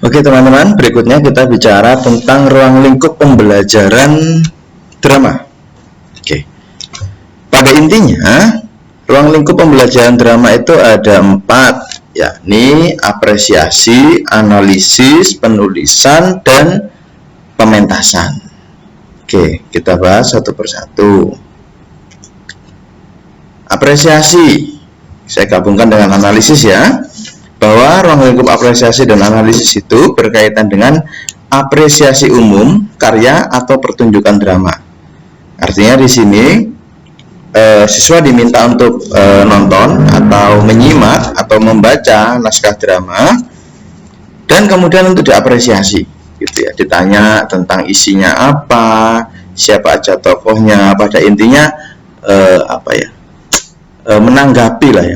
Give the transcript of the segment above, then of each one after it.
Oke teman-teman, berikutnya kita bicara tentang ruang lingkup pembelajaran drama. Oke, pada intinya ruang lingkup pembelajaran drama itu ada 4, yakni apresiasi, analisis, penulisan, dan pementasan. Oke, kita bahas satu persatu. Apresiasi, saya gabungkan dengan analisis ya, bahwa ruang lingkup apresiasi dan analisis itu berkaitan dengan apresiasi umum karya atau pertunjukan drama. Artinya di sini siswa diminta untuk nonton atau menyimak atau membaca naskah drama dan kemudian untuk diapresiasi, gitu ya. Ditanya tentang isinya apa, siapa aja tokohnya, pada intinya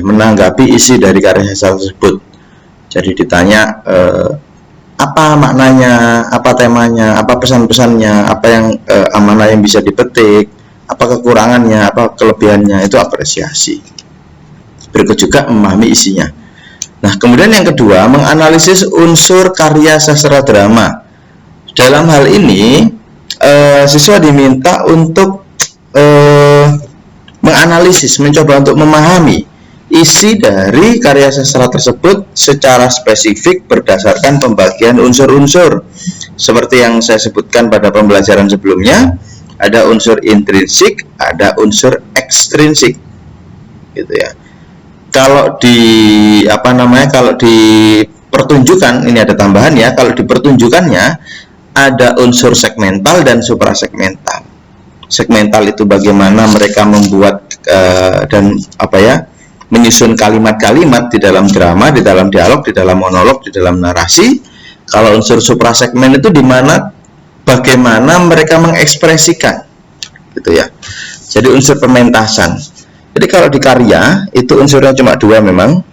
menanggapi isi dari karya sastra tersebut. Jadi ditanya apa maknanya, apa temanya, apa pesan-pesannya, apa yang amanah yang bisa dipetik, apa kekurangannya, apa kelebihannya, itu apresiasi. Berikut juga memahami isinya. Nah, kemudian yang kedua, menganalisis unsur karya sastra drama. Dalam hal ini, siswa diminta untuk menganalisis, mencoba untuk memahami isi dari karya sastra tersebut secara spesifik berdasarkan pembagian unsur-unsur. Seperti yang saya sebutkan pada pembelajaran sebelumnya, ada unsur intrinsik, ada unsur ekstrinsik, gitu ya. Kalau di pertunjukan, ini ada tambahan ya, kalau di pertunjukannya ada unsur segmental dan suprasegmental. Segmental itu bagaimana mereka membuat menyusun kalimat-kalimat di dalam drama, di dalam dialog, di dalam monolog, di dalam narasi. Kalau unsur suprasegmen itu di mana bagaimana mereka mengekspresikan, gitu ya. Jadi unsur pementasan. Jadi kalau di karya itu unsurnya cuma 2 memang,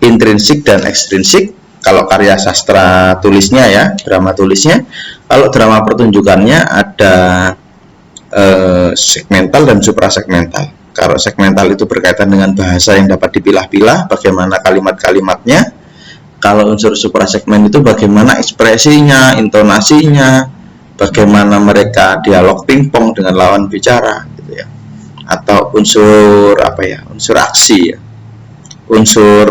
intrinsik dan ekstrinsik. Kalau karya sastra tulisnya ya, drama tulisnya. Kalau drama pertunjukannya ada segmental dan suprasegmental. Kalau segmental itu berkaitan dengan bahasa yang dapat dipilah-pilah, bagaimana kalimat-kalimatnya. Kalau unsur suprasegmen itu bagaimana ekspresinya, intonasinya, bagaimana mereka dialog pingpong dengan lawan bicara, gitu ya. Atau unsur unsur aksi ya, unsur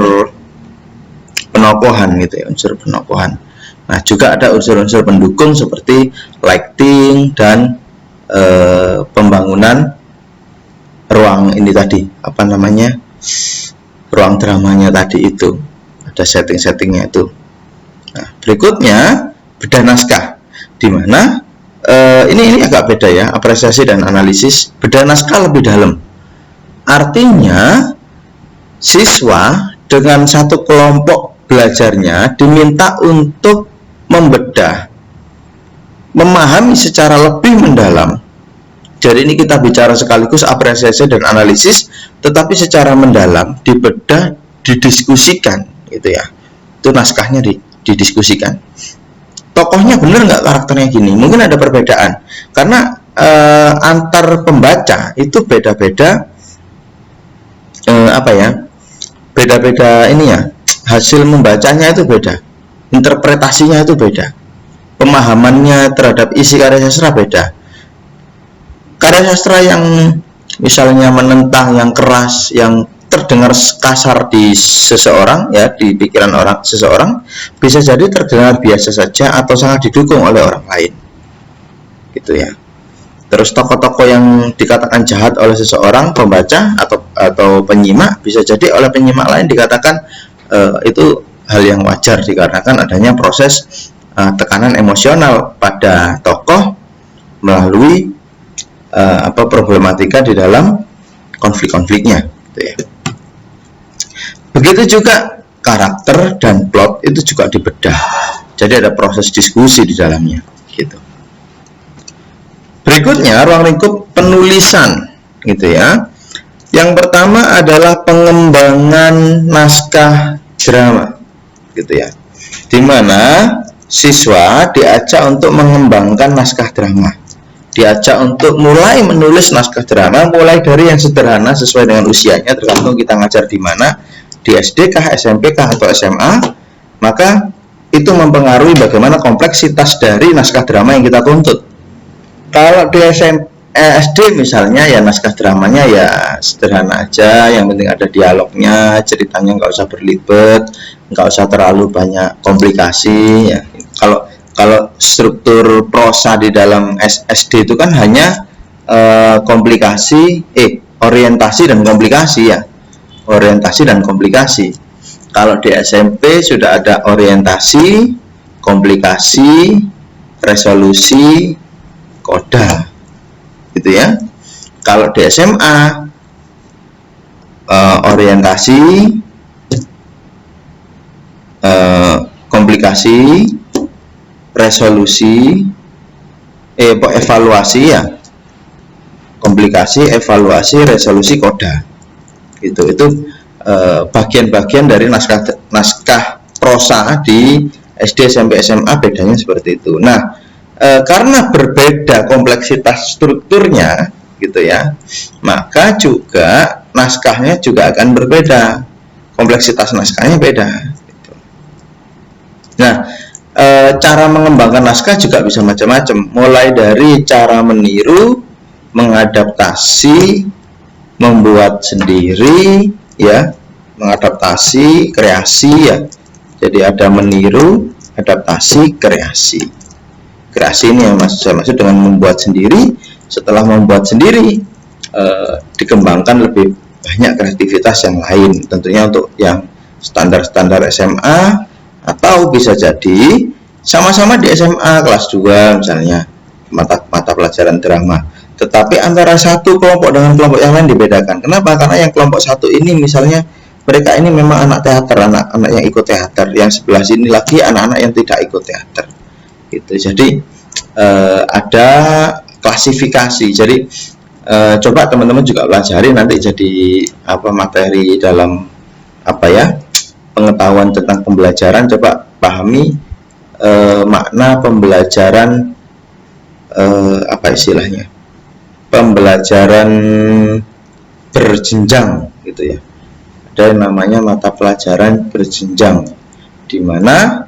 penokohan, gitu ya, unsur penokohan. Nah, juga ada unsur-unsur pendukung seperti lighting dan pembangunan ruang ini tadi, ruang dramanya tadi itu, ada setting-settingnya itu. Nah, berikutnya bedah naskah, di mana ini agak beda ya, apresiasi dan analisis. Bedah naskah lebih dalam, artinya siswa dengan satu kelompok belajarnya diminta untuk membedah, memahami secara lebih mendalam. Jadi ini kita bicara sekaligus apresiasi dan analisis, tetapi secara mendalam, dibedah, didiskusikan, gitu ya. Itu naskahnya didiskusikan. Tokohnya benar nggak karakternya gini? Mungkin ada perbedaan, karena antar pembaca itu beda-beda, beda-beda ini ya. Hasil membacanya itu beda, interpretasinya itu beda, pemahamannya terhadap isi karya sastra beda. Karya sastra yang misalnya menentang, yang keras, yang terdengar kasar di seseorang ya, di pikiran seseorang, bisa jadi terdengar biasa saja atau sangat didukung oleh orang lain, gitu ya. Terus tokoh-tokoh yang dikatakan jahat oleh seseorang pembaca atau penyimak, bisa jadi oleh penyimak lain dikatakan itu hal yang wajar dikarenakan adanya proses tekanan emosional pada tokoh melalui problematika di dalam konflik-konfliknya, gitu ya. Begitu juga karakter dan plot itu juga dibedah. Jadi ada proses diskusi di dalamnya, gitu. Berikutnya ruang lingkup penulisan, gitu ya. Yang pertama adalah pengembangan naskah drama, gitu ya. Di mana siswa diajak untuk mengembangkan naskah drama, diajak untuk mulai menulis naskah drama, mulai dari yang sederhana sesuai dengan usianya, tergantung kita ngajar di mana, di SD kah, SMP kah, atau SMA, maka itu mempengaruhi bagaimana kompleksitas dari naskah drama yang kita tuntut. Kalau di SD misalnya ya naskah dramanya ya sederhana aja, yang penting ada dialognya, ceritanya nggak usah berlibat, nggak usah terlalu banyak komplikasi ya. Kalau struktur prosa di dalam SD itu kan hanya orientasi dan komplikasi ya, orientasi dan komplikasi. Kalau di SMP sudah ada orientasi, komplikasi, resolusi, koda, gitu ya. Kalau di SMA orientasi, komplikasi, resolusi, evaluasi ya, komplikasi, evaluasi, resolusi, koda, gitu. Itu bagian-bagian dari naskah prosa di SD, SMP, SMA bedanya seperti itu. Nah, karena berbeda kompleksitas strukturnya, gitu ya, maka juga naskahnya juga akan berbeda, kompleksitas naskahnya beda, gitu. Nah, cara mengembangkan naskah juga bisa macam-macam, mulai dari cara meniru, mengadaptasi, membuat sendiri ya, mengadaptasi, kreasi ya. Jadi ada meniru, adaptasi, kreasi. Kreasi ini yang saya maksud dengan membuat sendiri. Setelah membuat sendiri, dikembangkan lebih banyak kreativitas yang lain, tentunya untuk yang standar-standar SMA, atau bisa jadi sama-sama di SMA kelas 2 misalnya, mata pelajaran drama, tetapi antara satu kelompok dengan kelompok yang lain dibedakan. Kenapa? Karena yang kelompok satu ini misalnya mereka ini memang anak teater, anak-anak yang ikut teater, yang sebelah sini lagi anak-anak yang tidak ikut teater, gitu. Jadi ada klasifikasi. Jadi coba teman-teman juga pelajari nanti jadi materi dalam pengetahuan tentang pembelajaran. Coba pahami makna pembelajaran istilahnya pembelajaran berjenjang, gitu ya. Ada yang namanya mata pelajaran berjenjang, di mana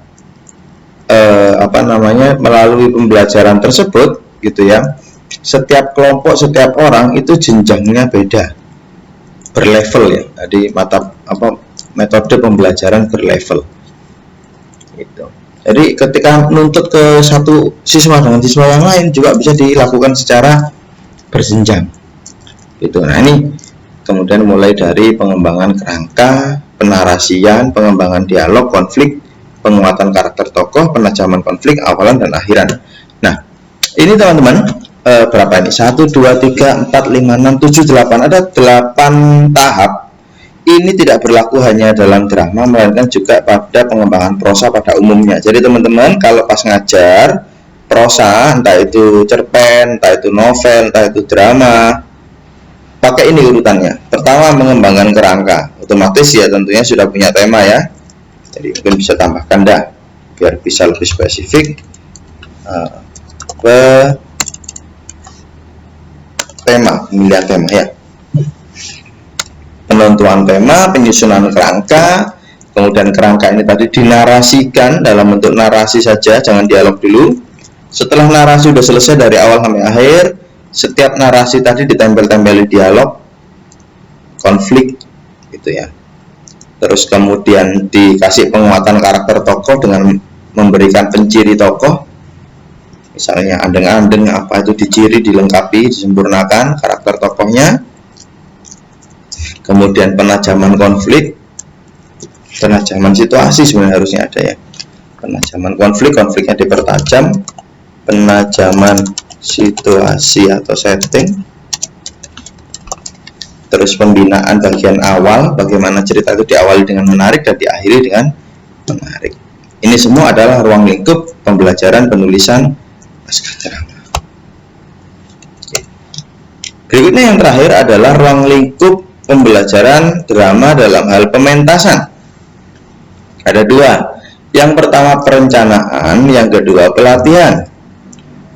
melalui pembelajaran tersebut, gitu ya, setiap kelompok, setiap orang itu jenjangnya beda, berlevel ya. Jadi metode pembelajaran berlevel, gitu. Jadi ketika menuntut ke satu siswa dengan siswa yang lain juga bisa dilakukan secara berjenjang, gitu. Nah, ini kemudian mulai dari pengembangan kerangka, penarasian, pengembangan dialog, konflik, penguatan karakter tokoh, penajaman konflik, awalan dan akhiran. Nah, ini teman-teman berapa ini? 1, 2, 3, 4, 5, 6, 7, 8. Ada 8 tahap. Ini tidak berlaku hanya dalam drama, melainkan juga pada pengembangan prosa pada umumnya. Jadi teman-teman kalau pas ngajar prosa, entah itu cerpen, entah itu novel, entah itu drama, pakai ini urutannya. Pertama, mengembangkan kerangka. Otomatis ya tentunya sudah punya tema ya. Jadi mungkin bisa tambahkan dah biar bisa lebih spesifik. Pemilihan tema ya. Penentuan tema, penyusunan kerangka, kemudian kerangka ini tadi dinarasikan dalam bentuk narasi saja, jangan dialog dulu. Setelah narasi sudah selesai dari awal sampai akhir, setiap narasi tadi ditempel-tempeli dialog, konflik, gitu ya. Terus kemudian dikasih penguatan karakter tokoh dengan memberikan penciri tokoh, misalnya andeng-andeng apa itu diciri, dilengkapi, disempurnakan karakter tokohnya. Kemudian penajaman konflik, penajaman situasi sebenarnya harusnya ada ya. Penajaman konflik, konfliknya dipertajam. Penajaman situasi atau setting. Terus pembinaan bagian awal, bagaimana cerita itu diawali dengan menarik dan diakhiri dengan menarik. Ini semua adalah ruang lingkup pembelajaran penulisan naskah drama. Berikutnya yang terakhir adalah ruang lingkup pembelajaran drama dalam hal pementasan. Ada dua. Yang pertama perencanaan, yang kedua pelatihan.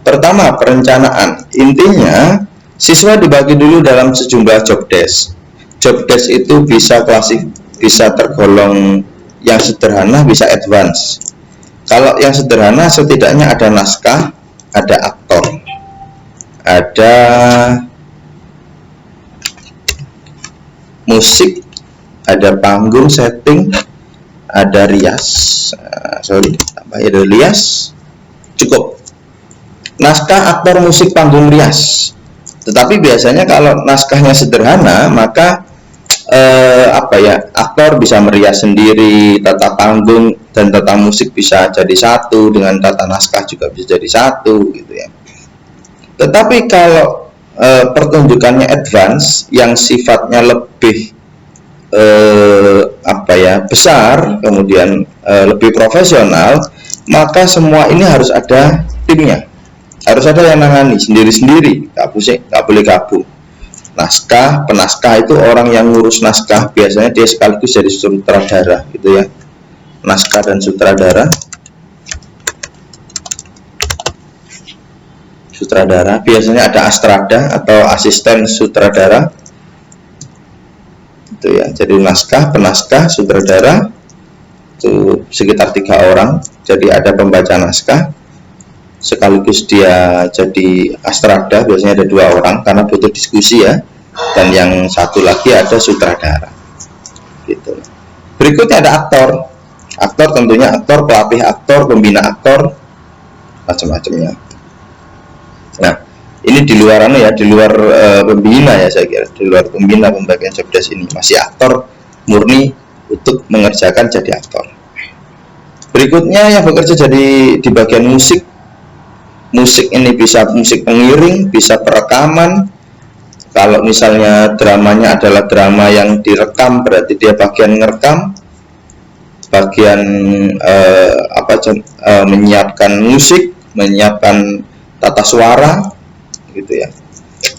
Pertama perencanaan. Intinya siswa dibagi dulu dalam sejumlah job desk. Job desk itu bisa klasik, bisa tergolong yang sederhana, bisa advance. Kalau yang sederhana setidaknya ada naskah, ada aktor, ada musik, ada panggung setting, ada rias. Ada rias. Cukup. Naskah, aktor, musik, panggung, rias. Tetapi biasanya kalau naskahnya sederhana, maka aktor bisa merias sendiri, tata panggung dan tata musik bisa jadi satu, dengan tata naskah juga bisa jadi satu, gitu ya. Tetapi kalau pertunjukannya advance yang sifatnya lebih besar, kemudian lebih profesional, maka semua ini harus ada timnya. Harus ada yang nangani sendiri-sendiri, nggak boleh gabung. Naskah, penaskah itu orang yang ngurus naskah, biasanya dia sekaligus jadi sutradara, gitu ya. Naskah dan sutradara. Sutradara, biasanya ada astrada atau asisten sutradara. Itu ya, jadi naskah, penaskah, sutradara, itu sekitar 3 orang. Jadi ada pembaca naskah, sekaligus dia jadi astrada, biasanya ada 2 orang karena butuh diskusi ya, dan yang satu lagi ada sutradara, gitu. Berikutnya ada aktor. Aktor tentunya aktor, pelatih aktor, pembina aktor, macam-macamnya. Nah, ini di luar di luar pembina ya, saya kira di luar pembina pembagian job desk ini masih aktor murni untuk mengerjakan jadi aktor. Berikutnya yang bekerja jadi di bagian musik. Musik ini bisa musik pengiring, bisa perekaman. Kalau misalnya dramanya adalah drama yang direkam, berarti dia bagian ngerekam, bagian menyiapkan musik, menyiapkan tata suara, gitu ya.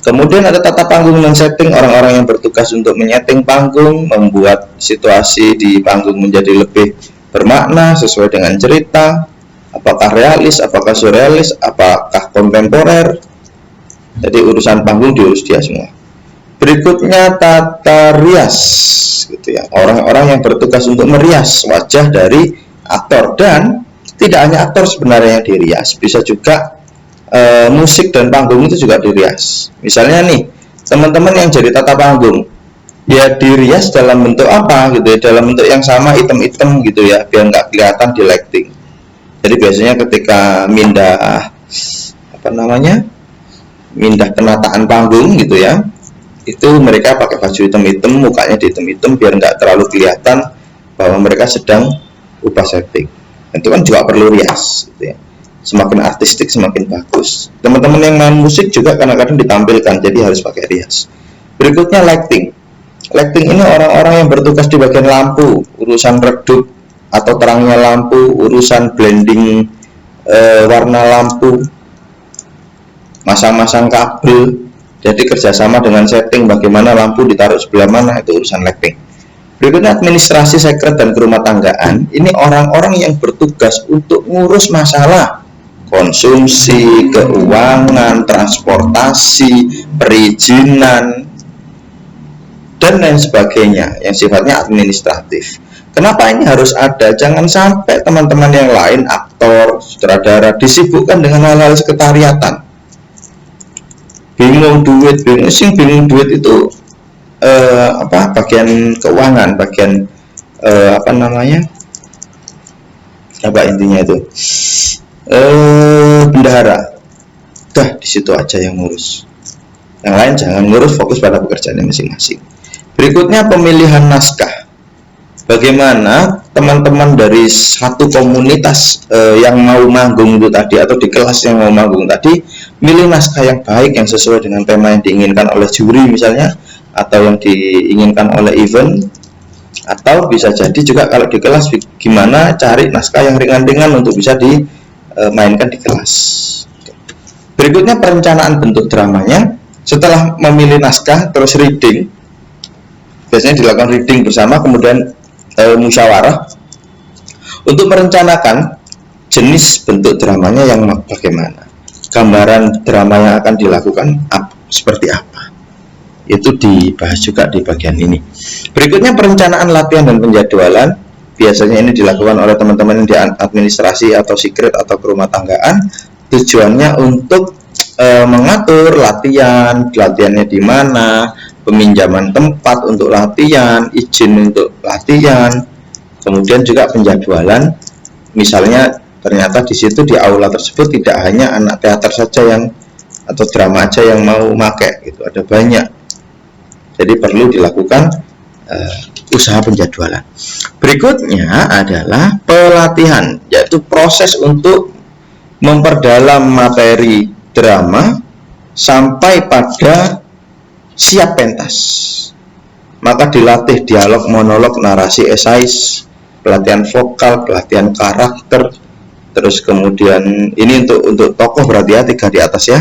Kemudian ada tata panggung dan setting, orang-orang yang bertugas untuk menyeting panggung, membuat situasi di panggung menjadi lebih bermakna sesuai dengan cerita. Apakah realis, apakah surrealis, apakah kontemporer. Jadi urusan panggung diurus dia semua. Berikutnya tata rias, gitu ya. Orang-orang yang bertugas untuk merias wajah dari aktor, dan tidak hanya aktor sebenarnya yang dirias, bisa juga musik dan panggung itu juga dirias. Misalnya nih, teman-teman yang jadi tata panggung, ya dirias dalam bentuk apa gitu ya, dalam bentuk yang sama, item-item gitu ya, biar nggak kelihatan di lighting. Jadi biasanya ketika mindah penataan panggung gitu ya, itu mereka pakai baju hitam-hitam, mukanya di hitam-hitam biar nggak terlalu kelihatan bahwa mereka sedang ubah setting. Itu kan juga perlu rias, gitu ya. Semakin artistik semakin bagus. Teman-teman yang main musik juga kadang-kadang ditampilkan, jadi harus pakai rias. Berikutnya lighting. Lighting ini orang-orang yang bertugas di bagian lampu, urusan redup atau terangnya lampu, urusan blending warna lampu, masang-masang kabel. Jadi kerjasama dengan setting bagaimana lampu ditaruh sebelah mana, itu urusan lighting. Berikutnya administrasi, sekret, dan kerumah tanggaan. Ini orang-orang yang bertugas untuk ngurus masalah konsumsi, keuangan, transportasi, perizinan, dan lain sebagainya yang sifatnya administratif. Kenapa ini harus ada? Jangan sampai teman-teman yang lain, aktor, sutradara, disibukkan dengan hal-hal sekretariatan. Bingung duit itu bagian keuangan, bagian intinya itu bendahara. Dah di situ aja yang ngurus. Yang lain jangan ngurus, fokus pada pekerjaannya masing-masing. Berikutnya pemilihan naskah. Bagaimana teman-teman dari satu komunitas yang mau manggung itu tadi, atau di kelas yang mau manggung tadi, milih naskah yang baik yang sesuai dengan tema yang diinginkan oleh juri misalnya, atau yang diinginkan oleh event. Atau bisa jadi juga kalau di kelas gimana cari naskah yang ringan-ringan untuk bisa dimainkan di kelas. Berikutnya perencanaan bentuk dramanya. Setelah memilih naskah terus reading, biasanya dilakukan reading bersama, kemudian musyawarah untuk merencanakan jenis bentuk dramanya yang bagaimana, gambaran drama yang akan dilakukan seperti apa. Itu dibahas juga di bagian ini. Berikutnya perencanaan latihan dan penjadwalan. Biasanya ini dilakukan oleh teman-teman yang di administrasi atau secret atau kerumah tanggaan. Tujuannya untuk mengatur latihannya di mana, peminjaman tempat untuk latihan, izin untuk latihan, kemudian juga penjadwalan. Misalnya ternyata di situ di aula tersebut tidak hanya anak teater saja yang atau drama aja yang mau pakai, gitu, ada banyak. Jadi perlu dilakukan usaha penjadwalan. Berikutnya adalah pelatihan, yaitu proses untuk memperdalam materi drama sampai pada siap pentas. Maka dilatih dialog, monolog, narasi, esais, pelatihan vokal, pelatihan karakter. Terus kemudian ini untuk tokoh berarti ya 3 di atas ya.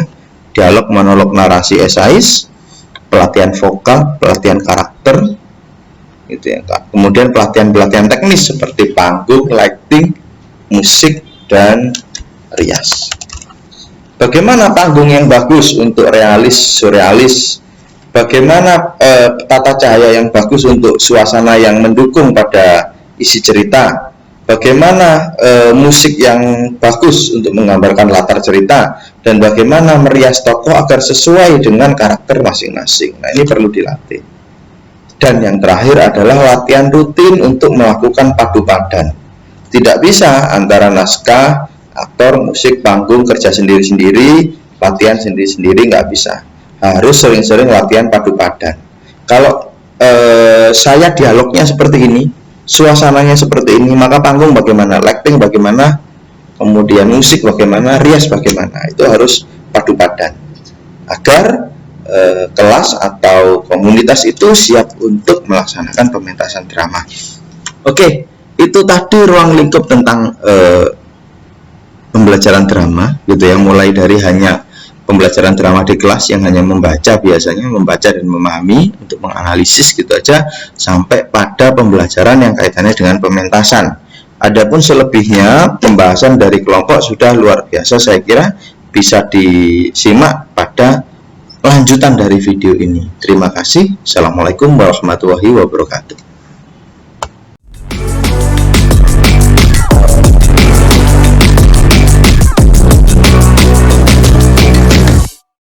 Dialog, monolog, narasi, esais, pelatihan vokal, pelatihan karakter, gitu ya. Kemudian pelatihan teknis seperti panggung, lighting, musik, dan rias. Bagaimana panggung yang bagus untuk realis, surrealis? Bagaimana tata cahaya yang bagus untuk suasana yang mendukung pada isi cerita? Bagaimana musik yang bagus untuk menggambarkan latar cerita? Dan bagaimana merias tokoh agar sesuai dengan karakter masing-masing? Nah, ini perlu dilatih. Dan yang terakhir adalah latihan rutin untuk melakukan padu padan. Tidak bisa antara naskah, aktor, musik, panggung, kerja sendiri-sendiri, latihan sendiri-sendiri, nggak bisa. Harus sering-sering latihan padu padan. Kalau saya dialognya seperti ini, suasananya seperti ini, maka panggung bagaimana, lighting bagaimana, kemudian musik bagaimana, rias bagaimana, itu harus padu padan agar kelas atau komunitas itu siap untuk melaksanakan pementasan drama. Oke, itu tadi ruang lingkup tentang pembelajaran drama, gitu ya, mulai dari hanya pembelajaran drama di kelas yang hanya membaca, biasanya membaca dan memahami untuk menganalisis gitu aja, sampai pada pembelajaran yang kaitannya dengan pementasan. Adapun selebihnya pembahasan dari kelompok sudah luar biasa, saya kira bisa disimak pada lanjutan dari video ini. Terima kasih. Assalamualaikum warahmatullahi wabarakatuh.